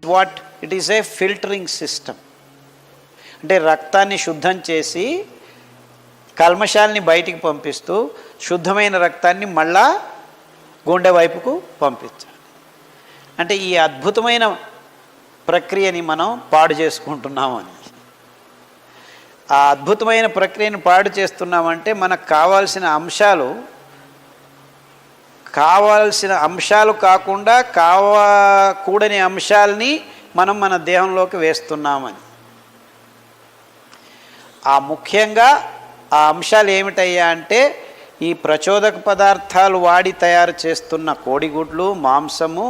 What it is a filtering system. అంటే రక్తాన్ని శుద్ధం చేసి కల్మషాలని బయటికి పంపిస్తూ శుద్ధమైన రక్తాన్ని మళ్ళా గుండె వైపుకు పంపించాలి. అంటే ఈ అద్భుతమైన ప్రక్రియని మనం పాడు చేసుకుంటున్నామని. ఆ అద్భుతమైన ప్రక్రియను పాడు చేస్తున్నామంటే మనకు కావాల్సిన అంశాలు కాకుండా కూడని అంశాలని మనం మన దేహంలోకి వేస్తున్నామని. ముఖ్యంగా ఆ అంశాలు ఏమిటయ్యా అంటే ఈ ప్రచోదక పదార్థాలు వాడి తయారు చేస్తున్న కోడిగుడ్లు, మాంసము,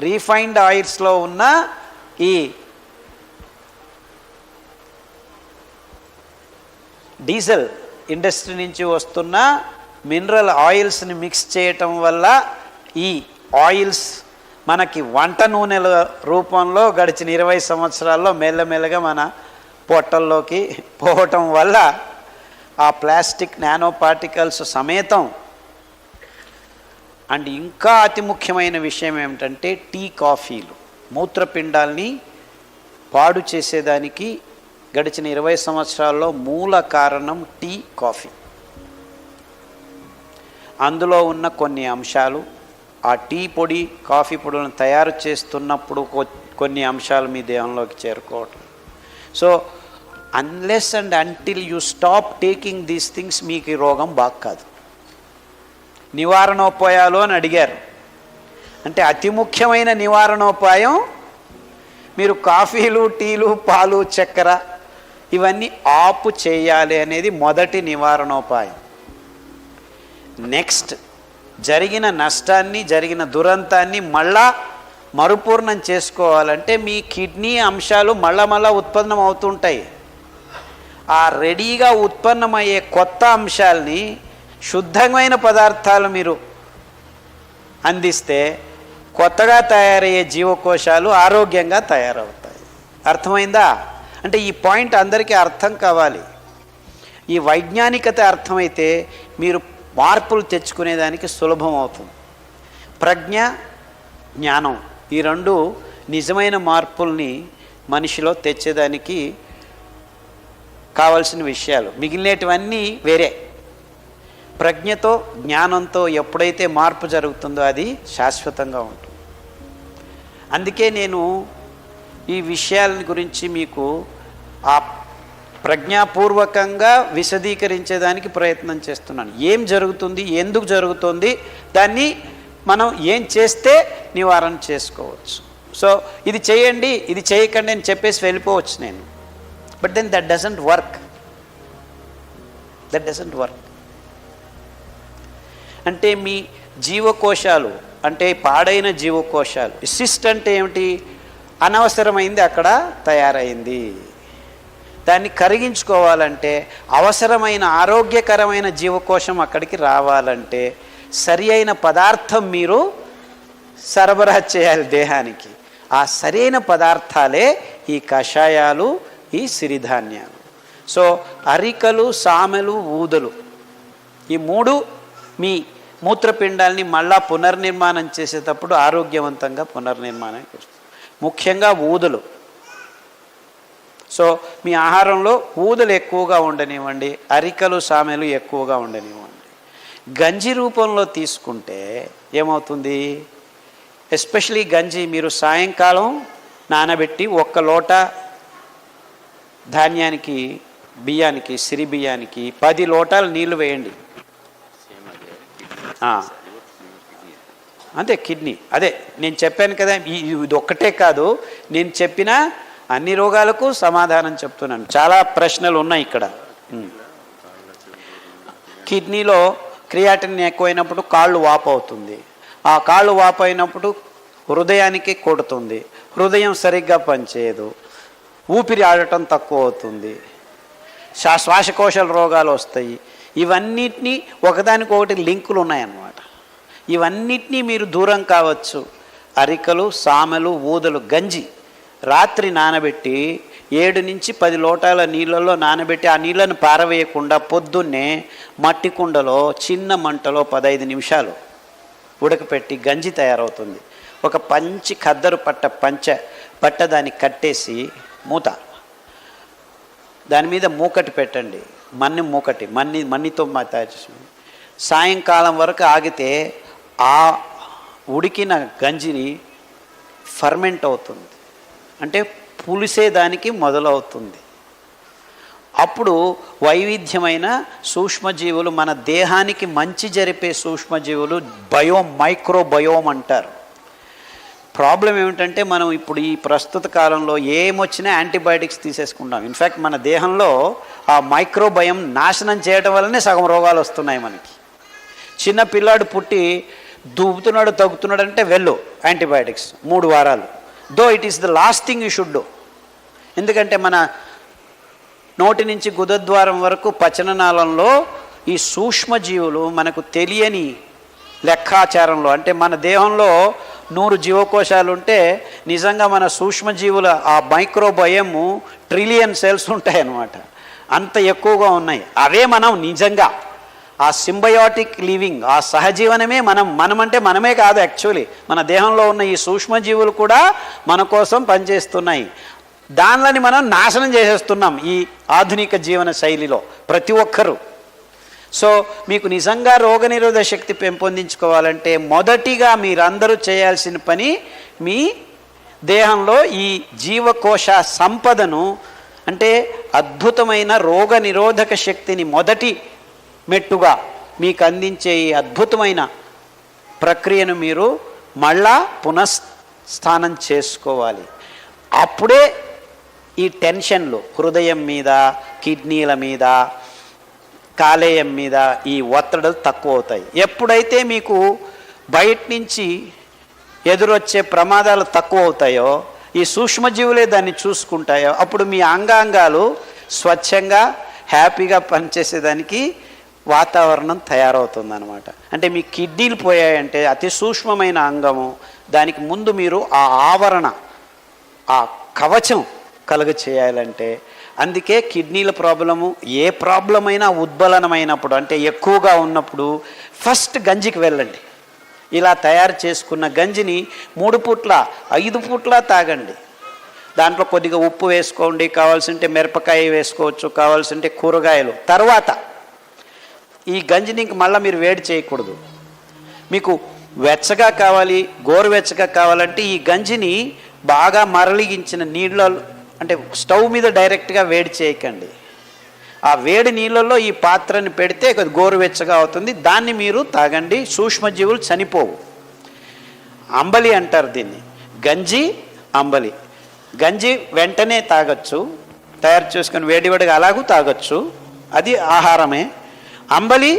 రీఫైన్డ్ ఆయిల్స్లో ఉన్న ఈ డీజిల్ ఇండస్ట్రీ నుంచి వస్తున్న మినరల్ ఆయిల్స్ని మిక్స్ చేయటం వల్ల ఈ ఆయిల్స్ మనకి వంట నూనెల రూపంలో గడిచిన 20 సంవత్సరాల్లో మెల్లమెల్లగా మన పొట్టల్లోకి పోవటం వల్ల ఆ ప్లాస్టిక్ నానో పార్టికల్స్ సమేతం. అండ్ ఇంకా అతి ముఖ్యమైన విషయం ఏమిటంటే టీ, కాఫీలు మూత్రపిండాల్ని పాడు చేసేదానికి గడిచిన 20 సంవత్సరాల్లో మూల కారణం టీ, కాఫీ. అందులో ఉన్న కొన్ని అంశాలు ఆ టీ పొడి, కాఫీ పొడులను తయారు చేస్తున్నప్పుడు కొన్ని అంశాలు మీ దేహంలోకి చేరుకోవటం. So unless and until you stop taking these things మీకు ఈ రోగం బాగా కాదు. నివారణోపాయాలు అని అడిగారు. అంటే అతి ముఖ్యమైన నివారణోపాయం మీరు కాఫీలు, టీలు, పాలు, చక్కెర ఇవన్నీ ఆపు చేయాలి అనేది మొదటి నివారణోపాయం. నెక్స్ట్ జరిగిన నష్టాన్ని, జరిగిన దురంతాన్ని మళ్ళా మరుపూర్ణం చేసుకోవాలంటే మీ కిడ్నీ అంశాలు మళ్ళా ఉత్పన్నం అవుతుంటాయి. ఆ రెడీగా ఉత్పన్నమయ్యే కొత్త అంశాలని శుద్ధమైన పదార్థాలు మీరు అందిస్తే కొత్తగా తయారయ్యే జీవకోశాలు ఆరోగ్యంగా తయారవుతాయి. అర్థమైందా? అంటే ఈ పాయింట్ అందరికీ అర్థం కావాలి. ఈ వైజ్ఞానికత అర్థమైతే మీరు మార్పులు తెచ్చుకునేదానికి సులభం అవుతుంది. ప్రజ్ఞ, జ్ఞానం ఈ రెండు నిజమైన మార్పుల్ని మనిషిలో తెచ్చేదానికి కావాల్సిన విషయాలు. మిగిలినటువన్నీ వేరే. ప్రజ్ఞతో, జ్ఞానంతో ఎప్పుడైతే మార్పు జరుగుతుందో అది శాశ్వతంగా ఉంటుంది. అందుకే నేను ఈ విషయాల గురించి మీకు ఆ ప్రజ్ఞాపూర్వకంగా విశదీకరించేదానికి ప్రయత్నం చేస్తున్నాను. ఏం జరుగుతుంది, ఎందుకు జరుగుతుంది, దాన్ని మనం ఏం చేస్తే నివారణ చేసుకోవచ్చు. సో ఇది చేయండి, ఇది చేయకండి అని చెప్పేసి వెళ్ళిపోవచ్చు నేను. But then that doesn't work. అంటే మీ జీవకోశాలు, అంటే పాడైన జీవకోశాలు, సిస్ట్ అంటే ఏమిటి? అనవసరమైంది అక్కడ తయారైంది. దాన్ని కరిగించుకోవాలంటే, అవసరమైన ఆరోగ్యకరమైన జీవకోశం అక్కడికి రావాలంటే సరి అయిన పదార్థం మీరు సరఫరా చేయాలి దేహానికి. ఆ సరైన పదార్థాలే ఈ కషాయాలు, ఈ సిరిధాన్యాలు. సో అరికలు, సామెలు, ఊదలు ఈ మూడు మీ మూత్రపిండాల్ని మళ్ళా పునర్నిర్మాణం చేసేటప్పుడు ఆరోగ్యవంతంగా పునర్నిర్మాణం చేస్తుంది. ముఖ్యంగా ఊదలు. సో మీ ఆహారంలో ఊదలు ఎక్కువగా ఉండనివ్వండి, అరికలు, సామెలు ఎక్కువగా ఉండనివ్వండి. గంజి రూపంలో తీసుకుంటే ఏమవుతుంది? ఎస్పెషలీ గంజి మీరు సాయంకాలం నానబెట్టి 1 లోట ధాన్యానికి, బియ్యానికి, సిరి బియ్యానికి 10 లోటాలు నీళ్లు వేయండి. అంతే. కిడ్నీ అదే నేను చెప్పాను కదా, ఇది ఒక్కటే కాదు, నేను చెప్పిన అన్ని రోగాలకు సమాధానం చెప్తున్నాను. చాలా ప్రశ్నలు ఉన్నాయి ఇక్కడ. కిడ్నీలో క్రియాటిన్ ఎక్కువైనప్పుడు కాళ్ళు వాపు అవుతుంది. ఆ కాళ్ళు వాపు అయినప్పుడు హృదయానికి కొడుతుంది. హృదయం సరిగ్గా పనిచేయదు. ఊపిరి ఆడటం తక్కువ అవుతుంది. శ్వాసకోశాల రోగాలు వస్తాయి. ఇవన్నిటినీ ఒకదానికొకటి లింకులు ఉన్నాయన్నమాట. ఇవన్నిటినీ మీరు దూరం కావచ్చు. అరికలు, సామెలు, ఊదలు, గంజి రాత్రి నానబెట్టి 7 నుంచి 10 లోటాల నీళ్ళల్లో నానబెట్టి ఆ నీళ్ళను పారవేయకుండా పొద్దున్నే మట్టి కుండలో చిన్న మంటలో 15 నిమిషాలు ఉడకపెట్టి గంజి తయారవుతుంది. ఒక పంచి ఖద్దరు పట్ట పంచె బట్ట దానికి కట్టేసి మూత, దాని మీద మూకటి పెట్టండి, మన్నితో తయారు చేసి సాయంకాలం వరకు ఆగితే ఆ ఉడికిన గంజిని ఫర్మెంట్ అవుతుంది, అంటే పులిసేదానికి మొదలవుతుంది. అప్పుడు వైవిధ్యమైన సూక్ష్మజీవులు, మన దేహానికి మంచి జరిపే సూక్ష్మజీవులు మైక్రోబయోమ్ అంటారు. ప్రాబ్లం ఏమిటంటే మనం ఇప్పుడు ఈ ప్రస్తుత కాలంలో ఏమొచ్చినా యాంటీబయాటిక్స్ తీసేసుకుంటాం. ఇన్ఫ్యాక్ట్ మన దేహంలో ఆ మైక్రోబయోమ్ నాశనం చేయడం వల్లనే సగం రోగాలు వస్తున్నాయి మనకి. చిన్న పిల్లాడు పుట్టి దుబ్బుతున్నాడు తగ్గుతున్నాడు అంటే వెళ్ళు యాంటీబయాటిక్స్ 3 వారాలు. Though it is the last thing you should do. ఎందుకంటే మన నోటి నుంచి గుదద్వారం వరకు పచననాళంలో ఈ సూక్ష్మజీవులు మనకు తెలియని లెక్కాచారంలో, అంటే మన దేహంలో 100 జీవకోశాలు ఉంటే నిజంగా మన సూక్ష్మజీవుల ఆ మైక్రోబయము ట్రిలియన్ సెల్స్ ఉంటాయన్నమాట. అంత ఎక్కువగా ఉన్నాయి. అవే మనం నిజంగా ఆ సింబయోటిక్ లివింగ్, ఆ సహజీవనమే మనమంటే మనమే కాదు, యాక్చువల్లీ మన దేహంలో ఉన్న ఈ సూక్ష్మజీవులు కూడా మన కోసం పనిచేస్తున్నాయి. దానిని మనం నాశనం చేసేస్తున్నాం ఈ ఆధునిక జీవన శైలిలో ప్రతి ఒక్కరూ. సో మీకు నిజంగా రోగనిరోధక శక్తి పెంపొందించుకోవాలంటే మొదటిగా మీరందరూ చేయాల్సిన పని, మీ దేహంలో ఈ జీవకోశ సంపదను, అంటే అద్భుతమైన రోగనిరోధక శక్తిని మొదటి మెట్టుగా మీకు అందించే ఈ అద్భుతమైన ప్రక్రియను మీరు మళ్ళా పునఃస్థానం చేసుకోవాలి. అప్పుడే ఈ టెన్షన్లు హృదయం మీద, కిడ్నీల మీద, కాలేయం మీద ఈ ఒత్తిడులు తక్కువ అవుతాయి. ఎప్పుడైతే మీకు బయట నుంచి ఎదురొచ్చే ప్రమాదాలు తక్కువ అవుతాయో, ఈ సూక్ష్మజీవులే దాన్ని చూసుకుంటాయో, అప్పుడు మీ అంగాంగాలు స్వచ్ఛంగా హ్యాపీగా పనిచేసేదానికి వాతావరణం తయారవుతుందన్నమాట. అంటే మీ కిడ్నీలు పోయాయంటే అతి సూక్ష్మమైన అంగము, దానికి ముందు మీరు ఆ ఆవరణ, ఆ కవచం కలుగ చేయాలంటే, అందుకే కిడ్నీల ప్రాబ్లము ఏ ప్రాబ్లం అయినా ఉద్బలనమైనప్పుడు, అంటే ఎక్కువగా ఉన్నప్పుడు ఫస్ట్ గంజికి వెళ్ళండి. ఇలా తయారు చేసుకున్న గంజిని 3 పూట్ల 5 పూట్ల తాగండి. దాంట్లో కొద్దిగా ఉప్పు వేసుకోండి, కావాల్సింటే మిరపకాయ వేసుకోవచ్చు, కావాల్సింటే కూరగాయలు. తర్వాత ఈ గంజిని ఇంక మళ్ళీ మీరు వేడి చేయకూడదు. మీకు వెచ్చగా కావాలి, గోరువెచ్చగా కావాలంటే ఈ గంజిని బాగా మరలిగించిన నీళ్ళలో, అంటే స్టవ్ మీద డైరెక్ట్గా వేడి చేయకండి. ఆ వేడి నీళ్ళల్లో ఈ పాత్రని పెడితే గోరువెచ్చగా అవుతుంది, దాన్ని మీరు తాగండి. సూక్ష్మజీవులు చనిపోవు. అంబలి అంటారు దీన్ని, గంజి అంబలి. గంజి వెంటనే తాగొచ్చు, తయారు చేసుకొని వేడివేడిగా అలాగూ తాగొచ్చు, అది ఆహారమే. అంబలి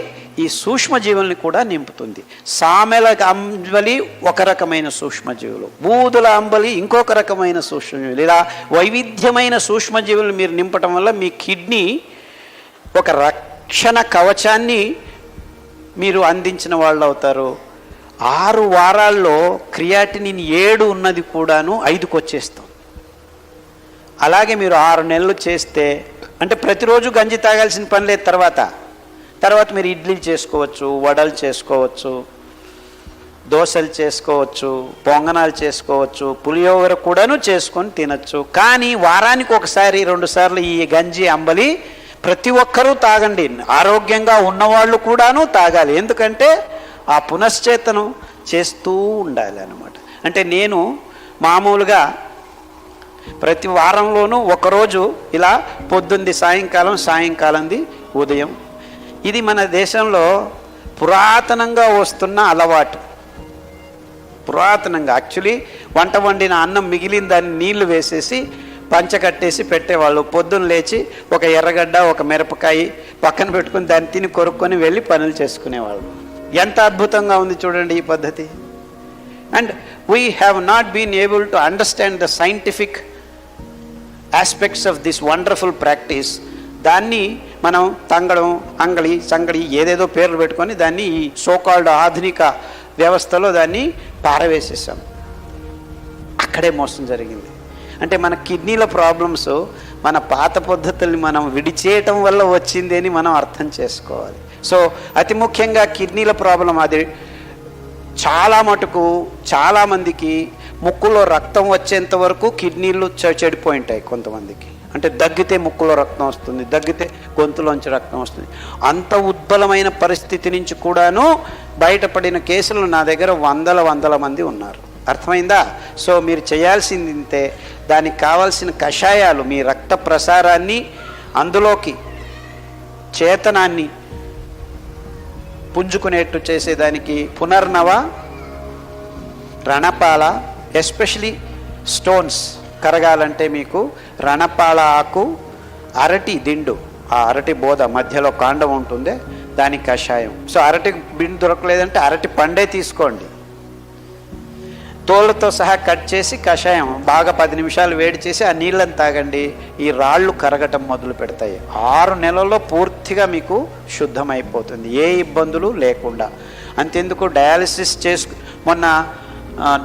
ఈ సూక్ష్మజీవుల్ని కూడా నింపుతుంది. సామెల అంబలి ఒక రకమైన సూక్ష్మజీవులు, బూదుల అంబలి ఇంకొక రకమైన సూక్ష్మజీవులు. ఇలా వైవిధ్యమైన సూక్ష్మజీవులు మీరు నింపటం వల్ల మీ కిడ్నీ ఒక రక్షణ కవచాన్ని మీరు అందించిన వాళ్ళు అవుతారు. 6 వారాల్లో క్రియాటినిన్ 7 ఉన్నది కూడాను 5కి వచ్చేస్తాం. అలాగే మీరు 6 నెలలు చేస్తే, అంటే ప్రతిరోజు గంజి తాగాల్సిన పని లేదు. తర్వాత మీరు ఇడ్లీలు చేసుకోవచ్చు, వడలు చేసుకోవచ్చు, దోశలు చేసుకోవచ్చు, పొంగనాలు చేసుకోవచ్చు, పులిహోర కూడాను చేసుకొని తినచ్చు. కానీ వారానికి 1-2 సార్లు ఈ గంజి అంబలి ప్రతి ఒక్కరూ తాగండి. ఆరోగ్యంగా ఉన్నవాళ్ళు కూడాను తాగాలి. ఎందుకంటే ఆ పునశ్చేతనం చేస్తూ ఉండాలి అన్నమాట. అంటే నేను మామూలుగా ప్రతి వారంలోనూ ఒకరోజు ఇలా పొద్దుంది సాయంకాలంది ఉదయం. ఇది మన దేశంలో పురాతనంగా వస్తున్న అలవాటు. పురాతనంగా యాక్చువల్లీ వంట వండిన అన్నం మిగిలిన దాన్ని నీళ్లు వేసేసి పంచకట్టేసి పెట్టేవాళ్ళు. పొద్దున్న లేచి ఒక ఎర్రగడ్డ, ఒక మిరపకాయ పక్కన పెట్టుకుని దాన్ని తిని కొరుక్కొని వెళ్ళి పనులు చేసుకునేవాళ్ళు. ఎంత అద్భుతంగా ఉంది చూడండి ఈ పద్ధతి. And we have not been able to understand the scientific aspects of this wonderful practice. దాన్ని మనం తంగడం, అంగళి, సంగడి ఏదేదో పేర్లు పెట్టుకొని దాన్ని ఈ సోకాల్డ్ ఆధునిక వ్యవస్థలో దాన్ని పారవేసేసాం. అక్కడే మోసం జరిగింది. అంటే మన కిడ్నీల ప్రాబ్లమ్స్ మన పాత పద్ధతుల్ని మనం విడిచేయటం వల్ల వచ్చింది అని మనం అర్థం చేసుకోవాలి. సో అతి ముఖ్యంగా కిడ్నీల ప్రాబ్లం అది చాలా మటుకు చాలామందికి ముక్కులో రక్తం వచ్చేంత వరకు కిడ్నీలు చెడిపోయి ఉంటాయి కొంతమందికి. అంటే దగ్గితే ముక్కులో రక్తం వస్తుంది, దగ్గితే గొంతులోంచి రక్తం వస్తుంది. అంత ఉద్బలమైన పరిస్థితి నుంచి కూడాను బయటపడిన కేసులు నా దగ్గర వందల మంది ఉన్నారు. అర్థమైందా? సో మీరు చేయాల్సింది ఇంతే. దానికి కావాల్సిన కషాయాలు, మీ రక్త ప్రసారాన్ని, అందులోకి చేతనాన్ని పుంజుకునేట్టు చేసేదానికి పునర్నవ, రణపాల, ఎస్పెషలీ స్టోన్స్ కరగాలంటే మీకు రణపాల ఆకు, అరటి దిండు, ఆ అరటి బోధ మధ్యలో కాండం ఉంటుంది, దానికి కషాయం. సో అరటి బిండు దొరకలేదంటే అరటి పండే తీసుకోండి, తోళ్ళతో సహా కట్ చేసి కషాయం బాగా 10 నిమిషాలు వేడి చేసి ఆ నీళ్ళని తాగండి. ఈ రాళ్ళు కరగటం మొదలు పెడతాయి. 6 నెలల్లో పూర్తిగా మీకు శుద్ధమైపోతుంది, ఏ ఇబ్బందులు లేకుండా. అంతెందుకు, డయాలసిస్ మొన్న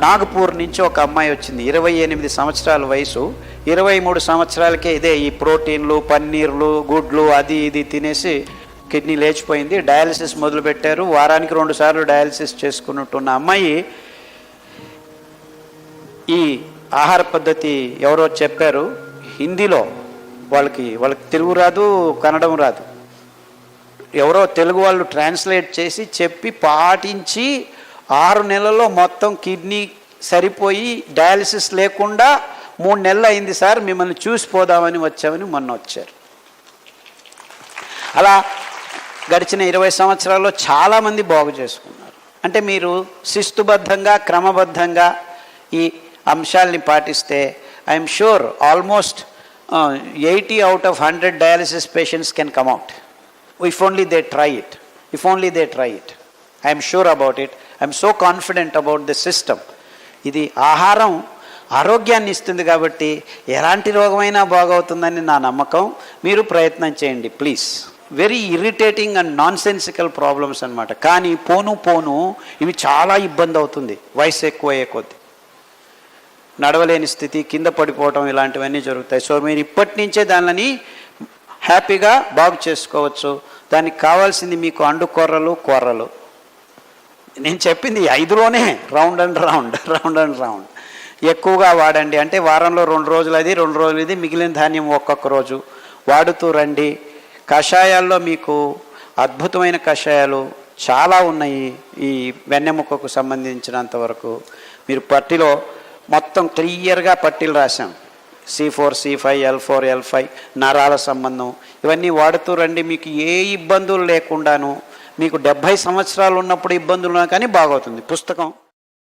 నాగపూర్ నుంచి ఒక అమ్మాయి వచ్చింది, 28 సంవత్సరాల వయసు. 23 సంవత్సరాలకే ఇదే ఈ ప్రోటీన్లు, పన్నీర్లు, గుడ్లు అది ఇది తినేసి కిడ్నీ లేచిపోయింది. డయాలసిస్ మొదలుపెట్టారు. వారానికి 2 సార్లు డయాలసిస్ చేసుకున్నట్టున్న అమ్మాయి ఈ ఆహార పద్ధతి ఎవరో చెప్పారు హిందీలో, వాళ్ళకి తెలుగు రాదు, కన్నడం రాదు, ఎవరో తెలుగు వాళ్ళు ట్రాన్స్లేట్ చేసి చెప్పి పాటించి 6 నెలల్లో మొత్తం కిడ్నీ సరిపోయి డయాలసిస్ లేకుండా 3 నెలలు అయింది సార్, మిమ్మల్ని చూసిపోదామని వచ్చామని మొన్న వచ్చారు. అలా గడిచిన 20 సంవత్సరాల్లో చాలామంది బాగు చేసుకున్నారు. అంటే మీరు శిస్తుబద్ధంగా, క్రమబద్ధంగా ఈ అంశాలని పాటిస్తే I'm sure almost 80 out of 100 dialysis patients can come out if only they try it. I'm sure about it. I'm so confident about the system. ఇది ఆహారం ఆరోగ్యాన్ని ఇస్తుంది కాబట్టి ఎలాంటి రోగమైనా బాగవుతుందని నా నమ్మకం. మీరు ప్రయత్నం చేయండి please. Very irritating and non sensical problems అనమాట. కానీ పోను ఇవి చాలా ఇబ్బంది అవుతుంది వయసు ఎక్కువయ్యే కొద్దీ. నడవలేని స్థితి, కింద పడిపోవటం, ఇలాంటివన్నీ జరుగుతాయి. సో మీరు ఇప్పటి నుంచే దానిని హ్యాపీగా బాగు చేసుకోవచ్చు. దానికి కావాల్సింది మీకు కూరలు. నేను చెప్పింది 5లోనే రౌండ్ అండ్ రౌండ్ ఎక్కువగా వాడండి. అంటే వారంలో 2 రోజులు అది, 2 రోజులు ఇది, మిగిలిన ధాన్యం ఒక్కొక్క రోజు వాడుతూ రండి. కషాయాల్లో మీకు అద్భుతమైన కషాయాలు చాలా ఉన్నాయి. ఈ వెన్నెముకకు సంబంధించినంత వరకు మీరు పట్టిలో మొత్తం క్లియర్గా పట్టీలు రాశాం. C4, C5, L4, L5, నరాల సంబంధం, ఇవన్నీ వాడుతూ రండి. మీకు ఏ ఇబ్బందులు లేకుండాను, మీకు 70 సంవత్సరాలు ఉన్నప్పుడు ఇబ్బందులు ఉన్నా కానీ బాగవుతుంది. పుస్తకం